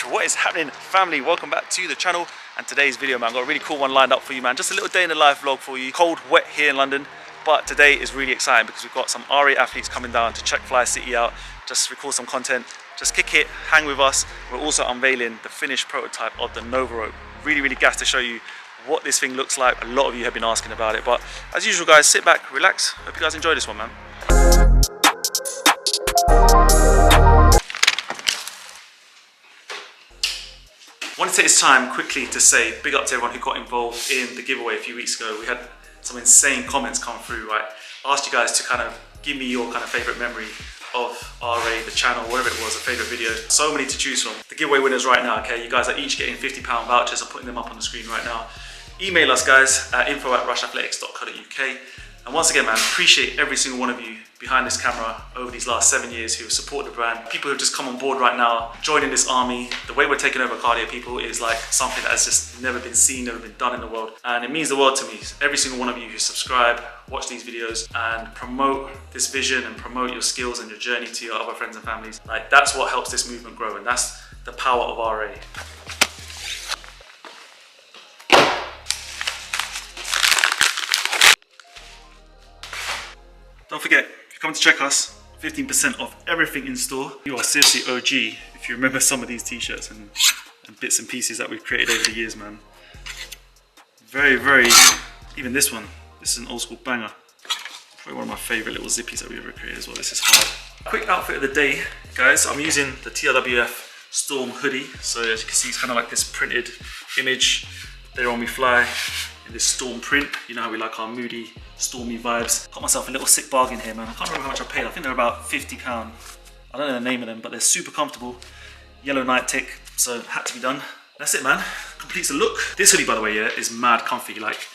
What is happening, family? Welcome back to the channel. And today's video, man, I've got a really cool one lined up for you, man. Just a little day in the life vlog for you. Cold, wet here in London, but today is really exciting because we've got some RA athletes coming down to check Fly City out, just record some content, just kick it, hang with us. We're also unveiling the finished prototype of the Nova rope. Really gassed to show you what this thing looks like. A lot of you have been asking about it, but as usual, guys, sit back, relax. Hope you guys enjoy this one, man. I want to take this time quickly to say big up to everyone who got involved in the giveaway a few weeks ago. We had some insane comments come through, right? I asked you guys to kind of give me your kind of favorite memory of RA, the channel, whatever it was, a favorite video. So many to choose from. The giveaway winners right now, okay? You guys are each getting £50 vouchers. I'm putting them up on the screen right now. Email us, guys, at info@rushathletics.co.uk. And once again, man, appreciate every single one of you behind this camera over these last 7 years who have supported the brand. People who have just come on board right now, joining this army. The way we're taking over cardio, people, is like something that has just never been seen, never been done in the world. And it means the world to me. Every single one of you who subscribe, watch these videos, and promote this vision and promote your skills and your journey to your other friends and families. Like, that's what helps this movement grow, and that's the power of RA. Don't forget, if you come to check us, 15% off everything in store. You are seriously OG if you remember some of these t-shirts and bits and pieces that we've created over the years, man. Very, even this one. This is an old school banger. Probably one of my favorite little zippies that we ever created as well. This is hard. Quick outfit of the day, guys. I'm using the TRWF Storm hoodie. So as you can see, it's kind of like this printed image there on me fly. In this storm print, you know how we like our moody, stormy vibes. Got myself a little sick bargain here, man. I can't remember how much I paid. I think they're about £50. I don't know the name of them, but they're super comfortable. Yellow night tick, so had to be done. That's it, man. Completes the look. This hoodie, by the way, yeah, is mad comfy. Like,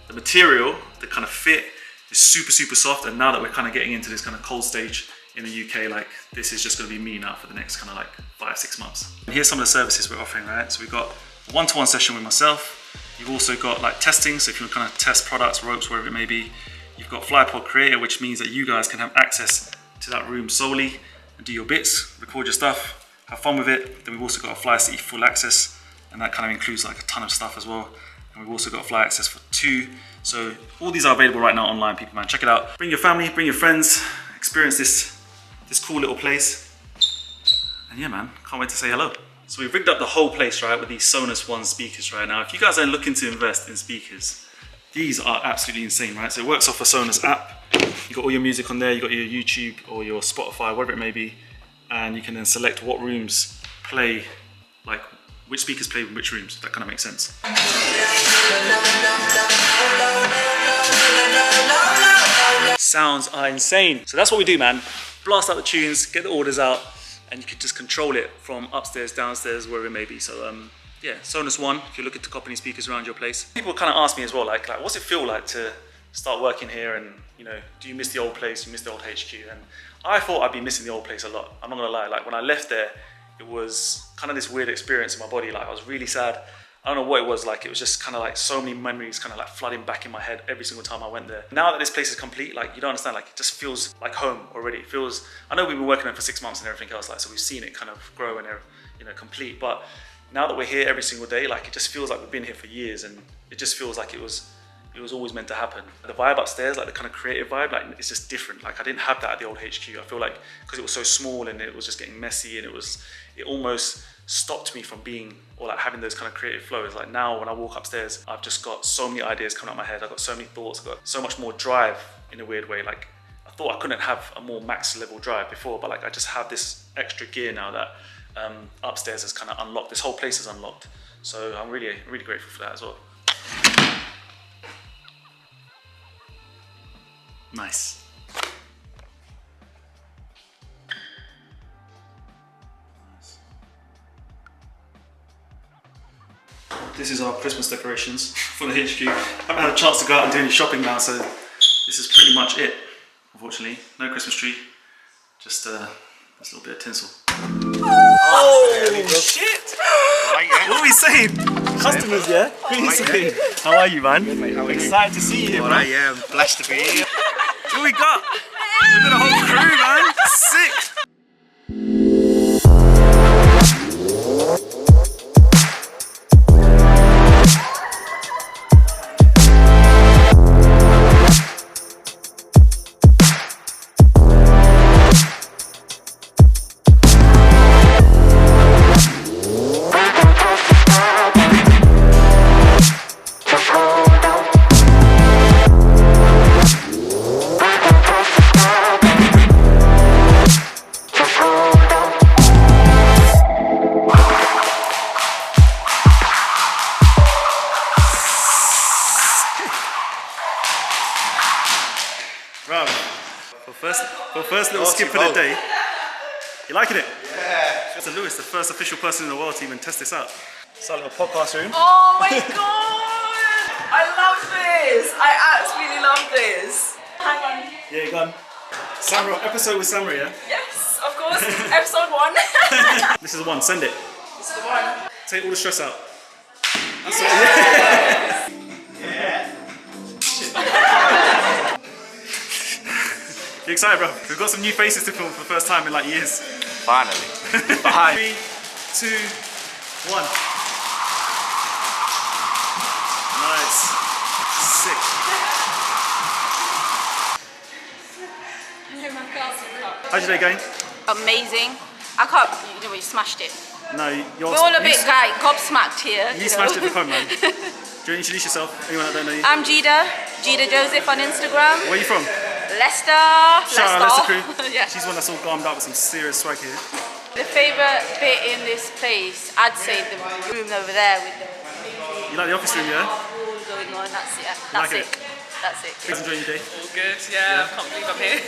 the material, the kind of fit is super soft. And now that we're kind of getting into this kind of cold stage in the UK, like, this is just gonna be me now for the next kind of like 5-6 months. And here's some of the services we're offering, right? So we've got a one-to-one session with myself. You've also got like testing, so if you kind of test products, ropes, wherever it may be. You've got FlyPod Creator, which means that you guys can have access to that room solely and do your bits, record your stuff, have fun with it. Then we've also got a Fly City full access, and that kind of includes like a ton of stuff as well. And we've also got Fly Access for 2. So all these are available right now online, people, man. Check it out. Bring your family, bring your friends, experience this cool little place. And yeah, man, can't wait to say hello. So we've rigged up the whole place, right, with these Sonos One speakers right now. If you guys are looking to invest in speakers, these are absolutely insane, right? So it works off a Sonos app. You've got all your music on there, you've got your YouTube or your Spotify, whatever it may be, and you can then select what rooms play, like which speakers play in which rooms. That kind of makes sense. Sounds are insane. So that's what we do, man. Blast out the tunes, get the orders out, and you can just control it from upstairs, downstairs, wherever it may be. So yeah, Sonos One, if you're looking to copy any speakers around your place. People kind of ask me as well, like what's it feel like to start working here, and you know, do you miss the old place, you miss the old HQ? And I thought I'd be missing the old place a lot. I'm not gonna lie, like when I left there, it was kind of this weird experience in my body. Like I was really sad. I don't know what it was like. It was just kind of like so many memories kind of like flooding back in my head every single time I went there. Now that this place is complete, like you don't understand, like it just feels like home already. It feels, I know we've been working on it for 6 months and everything else, like so we've seen it kind of grow and, you know, complete. But now that we're here every single day, like it just feels like we've been here for years, and it just feels like it was always meant to happen. The vibe upstairs, like the kind of creative vibe, like it's just different. Like I didn't have that at the old HQ. I feel like because it was so small and it was just getting messy, and it almost stopped me from being, or like having those kind of creative flows. Like now when I walk upstairs, I've just got so many ideas coming out of my head. I've got so many thoughts, I've got so much more drive in a weird way. Like I thought I couldn't have a more max level drive before, but like I just have this extra gear now that upstairs has kind of unlocked. This whole place is unlocked. So I'm really grateful for that as well. Nice. This is our Christmas decorations for the HQ. I haven't had a chance to go out and do any shopping now, so this is pretty much it. Unfortunately, no Christmas tree, just this little bit of tinsel. Oh shit! What are we saying? Customers, yeah? What are you saying? How are you, man? Good, mate. How are you? Excited to see you here, man. I am blessed to be here. What we got? We've got a whole crew, man. Sick. For first little skip for the day. You liking it? Yeah. So Lewis, the first official person in the world to even test this out. It's our little podcast room. Oh my god! I love this! I absolutely love this. Hang on. Yeah, you gone. Samra, episode with Samra, yeah? Yes, of course. Episode 1. This is one, send it. This is the one. Take all the stress out. That's Yes. Yeah. You excited, bro? We've got some new faces to film for the first time in like years. Finally. Hi. 3, 2, 1. Nice. Sick. How's your day going? Amazing. I can't, you know, you smashed it. No, you're... We're all a bit gobsmacked here. You smashed it before, man. Do you want to introduce yourself? Anyone that don't know you? I'm Jida Joseph on Instagram. Where are you from? Leicester. Shout out Leicester crew. Yeah. She's one that's all garmed up with some serious swag here. The favourite bit in this place, I'd say the room over there with the You like the office room, yeah? pool going on. That's it. Like That's it? it. That's it. Please enjoy your day. All good, yeah. I can't believe I'm here.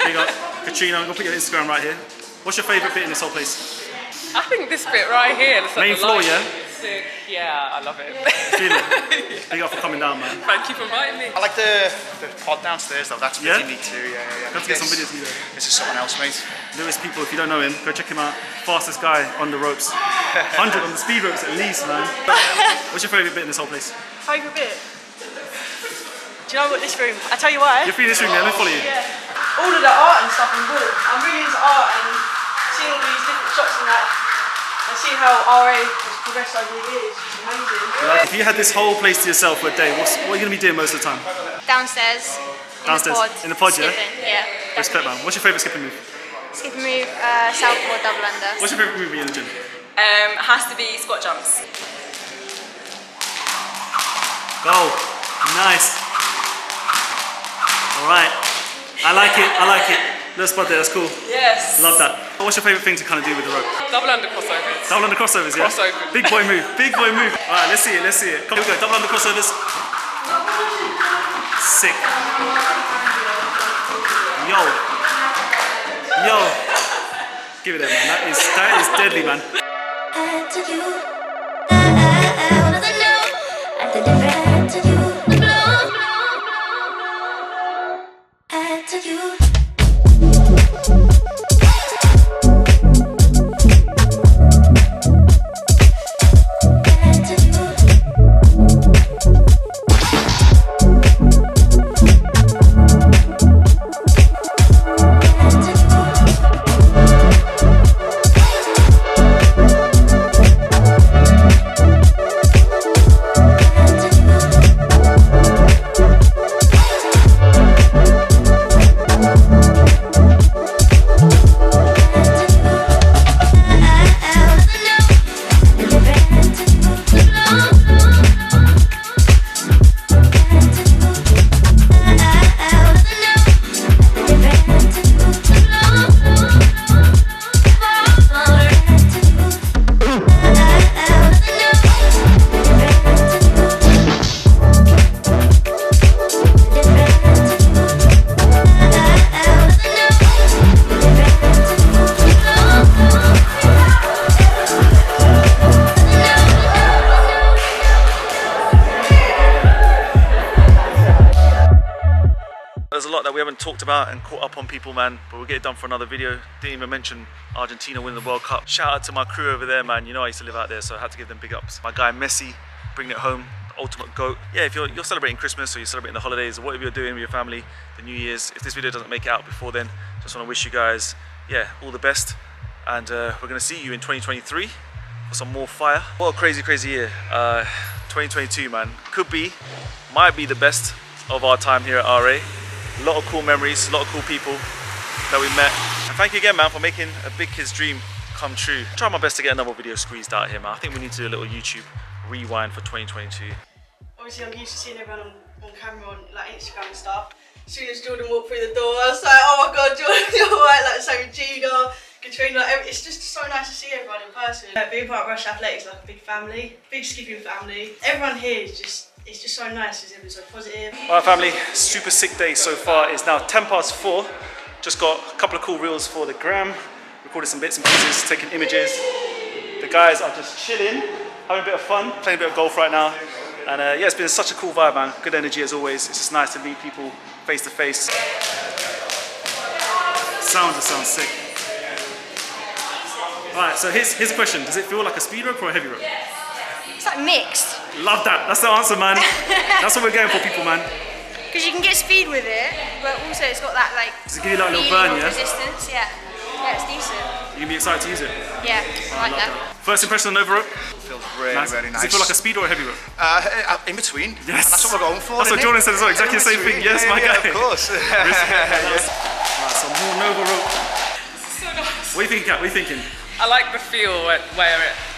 Here you go. Katrina, I'm going to put your Instagram right here. What's your favourite bit in this whole place? I think this bit right here. Main floor, yeah? Sick. Yeah, I love it. Feel it? Big up for coming down, man. Thank you for inviting me. I like the pod downstairs though, that's pretty Yeah? neat too, yeah. Have to get some videos of you there. This is someone else, mate. Lewis, people, if you don't know him, go check him out. Fastest guy on the ropes. 100 on the speed ropes at least, man. What's your favourite bit in this whole place? Favourite bit? Do you know what, this room? I tell you why. You're free in this room, yeah? Let me follow you. Yeah. All of the art and stuff I'm good. I'm really into art and seeing all these different shots and that and seeing how RA has progressed over the years is amazing. Like, if you had this whole place to yourself for a day, what are you going to be doing most of the time? Downstairs. Downstairs? In the pod, yeah? Skipping, yeah. Respect, man. What's your favourite skipping move? Skipping move, southpaw double under. What's your favourite move in the gym? Has to be squat jumps. Go. Nice. Alright. I like it. I like it. Little spot there. That's cool. Yes. Love that. What's your favourite thing to kind of do with the rope? Double under crossovers. Double under crossovers, yeah? Crossover. Big boy move. Big boy move. Alright, let's see it. Let's see it. Come on, we go. Double under crossovers. Sick. Yo. Yo. Give it there, man. That is deadly, man. There's a lot that we haven't talked about and caught up on people, man, but we'll get it done for another video. Didn't even mention Argentina winning the World Cup. Shout out to my crew over there, man. You know I used to live out there, so I had to give them big ups. My guy Messi, bringing it home, the ultimate GOAT. Yeah, if you're celebrating Christmas or you're celebrating the holidays or whatever you're doing with your family, the New Year's, if this video doesn't make it out before then, just want to wish you guys, yeah, all the best. And we're going to see you in 2023 for some more fire. What a crazy, crazy year. 2022, man. Might be the best of our time here at RA. A lot of cool memories, a lot of cool people that we met. And thank you again, man, for making a big kid's dream come true. Try my best to get another video squeezed out here, man. I think we need to do a little YouTube rewind for 2022. Obviously I'm used to seeing everyone on camera on like Instagram and stuff. As soon as Jordan walked through the door, I was like, oh my god, Jordan, you're right. Like, so with Gina, Katrina, it's just so nice to see everyone in person. Being part of Rush Athletics is like a big family, big skipping family. Everyone here is just, it's just so nice because everyone's so positive. Alright family, super sick day so far. It's now 4:10. Just got a couple of cool reels for the gram. Recorded some bits and pieces, taking images. The guys are just chilling, having a bit of fun, playing a bit of golf right now. And yeah, it's been such a cool vibe, man. Good energy as always. It's just nice to meet people face to face. Sounds sick. Alright, so here's a question. Does it feel like a speed rope or a heavy rope? It's like mixed. Love that. That's the answer, man. That's what we're going for, people, man. Because you can get speed with it, but also it's got that like Does it give you like a little burn, yeah? resistance, yeah. Yeah, it's decent. You can be excited to use it. Yeah, I like that. First impression on Nova rope? Feels really, really nice. Does it feel like a speed or a heavy rope? In between. Yes. And that's what we're going for. That's what Jordan said as well. Exactly the same thing. Yes, my guy. Of course. Right, some more Nova rope. So nice. What are you thinking, Kat? What are you thinking? I like the feel where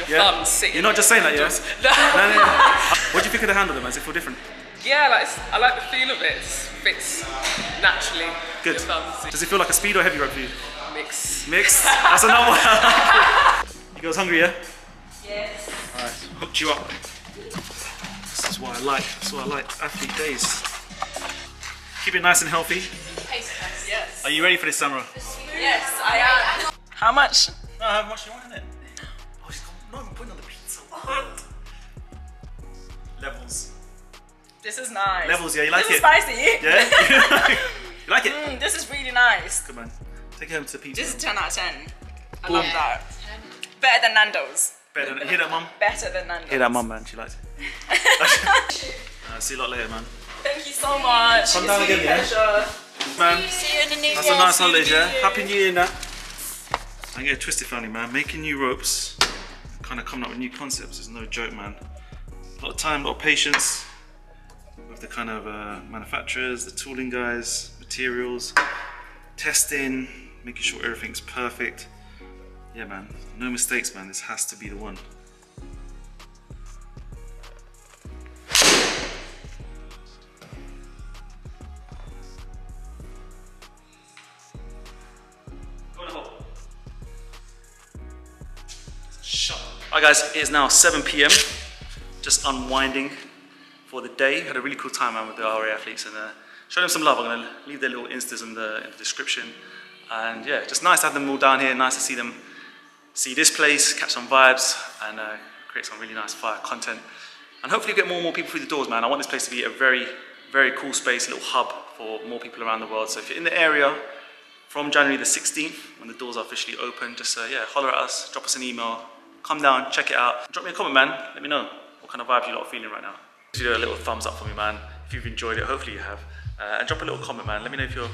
your thumb's sitting. You're not just saying that, yeah? No. What do you think of the handle, man? Does it feel different? Yeah, I like the feel of it. It fits naturally. Good. Your thumbs. Does it feel like a speed or a heavy rope for you? Mix. Mixed? That's another one. You guys hungry, yeah? Yes. Alright, hooked you up. This is what I like. This is what I like. Athlete days. Keep it nice and healthy. Yes. Are you ready for this, Samara? Yes, I am. How much? No, how much do you want in it? Oh, she's not even putting on the pizza. What? Levels. This is nice. Levels, yeah, you like this it? This is spicy. Yeah? You like it? This is really nice. Good, man. Take it home to the pizza. This is 10 out of 10. I love that. Better than Nando's. Better than, hear that, mum? Better than Nando's. Hear that, mum, man. She likes it. See you lot later, man. Thank you so much. Come down again, yeah? Pleasure. Man, See you in the new that's year. a nice holiday, yeah? Happy New Year, and that. I'm getting twisted, family, man. Making new ropes, kind of coming up with new concepts is no joke, man. A lot of time, a lot of patience with the kind of manufacturers, the tooling guys, materials, testing, making sure everything's perfect. Yeah, man, no mistakes, man. This has to be the one. Alright guys, it is now 7 p.m. Just unwinding for the day. Had a really cool time, man, with the RA athletes and show them some love. I'm gonna leave their little instas in the description. And yeah, just nice to have them all down here. Nice to see them see this place, catch some vibes, and create some really nice fire content. And hopefully get more and more people through the doors, man. I want this place to be a very, very cool space, a little hub for more people around the world. So if you're in the area from January the 16th, when the doors are officially open, just yeah, holler at us, drop us an email. Come down, check it out. Drop me a comment, man. Let me know what kind of vibe you lot are feeling right now. Do a little thumbs up for me, man. If you've enjoyed it, hopefully you have. And drop a little comment, man. Let me know if you're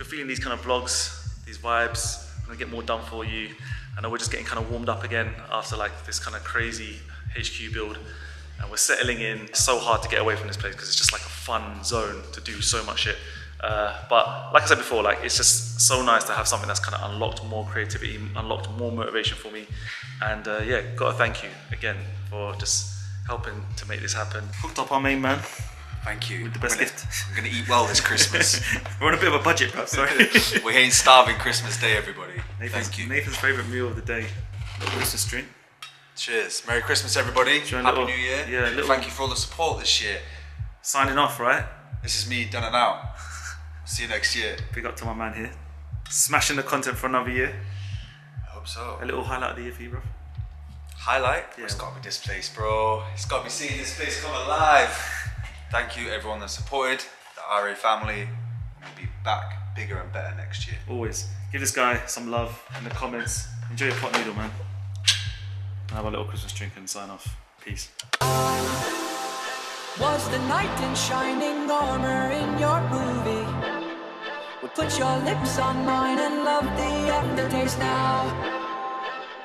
feeling these kind of vlogs, these vibes. I'm gonna get more done for you. I know we're just getting kind of warmed up again after like this kind of crazy HQ build. And we're settling in. It's so hard to get away from this place because it's just like a fun zone to do so much shit. But like I said before, like it's just so nice to have something that's kind of unlocked more creativity, unlocked more motivation for me. And yeah, gotta thank you again for just helping to make this happen. Hooked up our main man. Thank you. With the best gift. I'm gonna eat well this Christmas. We're on a bit of a budget, bro, sorry. We ain't starving Christmas Day, everybody. Thank you. Nathan's favourite meal of the day. Christmas drink. Cheers. Merry Christmas, everybody. Happy New Year. Yeah, Thank you for all the support this year. Signing off, right? This is me, done and out. See you next year. Big up to my man here. Smashing the content for another year. I hope so. A little highlight of the year for you, bro. Highlight? Yeah. It's gotta be this place, bro. It's gotta be seeing this place come alive. Thank you, everyone that supported, the RA family. We'll be back bigger and better next year. Always. Give this guy some love in the comments. Enjoy your pot noodle, man. And have a little Christmas drink and sign off. Peace. Was the knight in shining armor in your movie? Would put your lips on mine and love the aftertaste now.